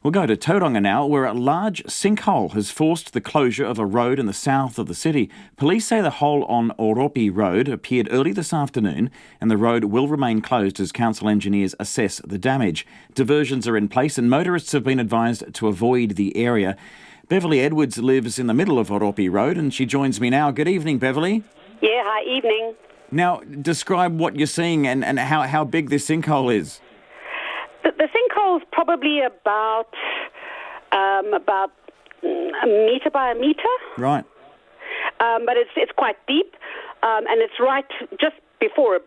We'll go to Tauranga now, where a large sinkhole has forced the closure of a road in the south of the city. Police say the hole on Oropi Road appeared early this afternoon, and the road will remain closed as council engineers assess the damage. Diversions are in place and motorists have been advised to avoid the area. Beverly Edwards lives in the middle of Oropi Road and she joins me now. Good evening, Beverly. Yeah, hi, evening. Now, describe what you're seeing and how big this sinkhole is. The sinkhole's probably about a metre by a metre. Right. But it's quite deep, and it's right just before a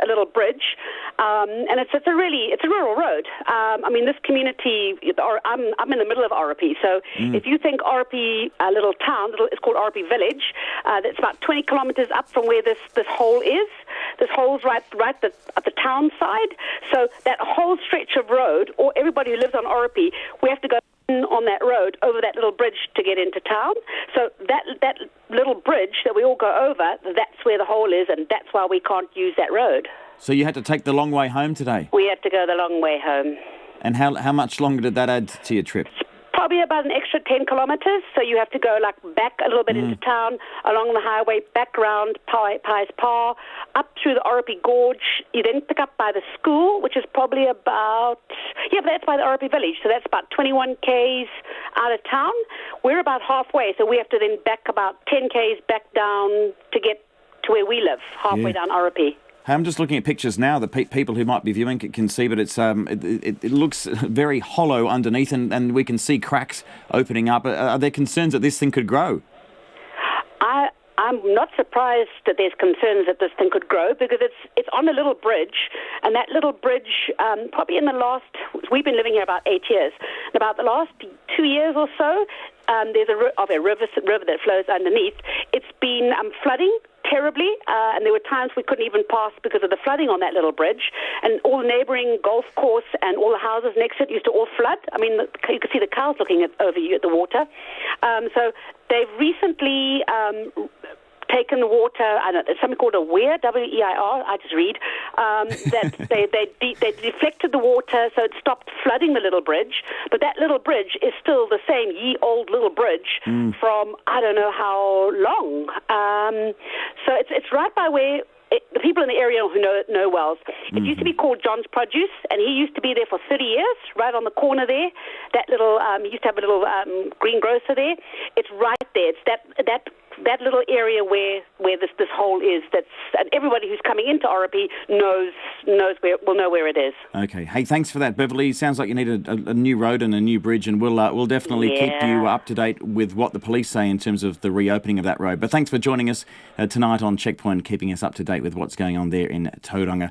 little bridge, and it's a rural road. This community, I'm in the middle of Oropi, so if you think Oropi, a little town, it's called Oropi Village. That's about 20 kilometres up from where this hole is. This hole's right at the town side. So that whole stretch of road, or everybody who lives on Oropi, we have to go on that road over that little bridge to get into town. So that little bridge that we all go over, that's where the hole is, and that's why we can't use that road. So you had to take the long way home today? We had to go the long way home. And how much longer did that add to your trip? Probably about an extra 10 kilometres, so you have to go back a little bit into town, along the highway, back around Pies Pa, up through the Oropi Gorge. You then pick up by the school, which is probably but that's by the Oropi Village, so that's about 21 k's out of town. We're about halfway, so we have to then back about 10 k's back down to get to where we live, halfway down Oropi. I'm just looking at pictures now that people who might be viewing can see, but it looks very hollow underneath, and we can see cracks opening up. Are there concerns that this thing could grow? I'm not surprised that there's concerns that this thing could grow, because it's on a little bridge, and that little bridge, probably we've been living here about 8 years. In about the last 2 years or so, there's a river that flows underneath. It's been flooding terribly, and there were times we couldn't even pass because of the flooding on that little bridge, and all the neighbouring golf course and all the houses next to it used to all flood. You could see the cows looking over you at the water. So they've recently taken the water, I don't know, it's something called a weir, W-E-I-R, I just read, that they deflected the water so it stopped flooding the little bridge, but that little bridge is still the same ye-old little bridge from I don't know how long. So it's right by where the people in the area who know Wells. It used to be called John's Produce, and he used to be there for 30 years, right on the corner there. That little, he used to have a little green grocer there. It's right there. It's that little area where this hole is. And everybody who's coming into Oropi will know where it is. Okay. Hey, thanks for that, Beverly. Sounds like you need a new road and a new bridge, and we'll definitely keep you up to date with what the police say in terms of the reopening of that road. But thanks for joining us tonight on Checkpoint, keeping us up to date with what's going on there in Tauranga.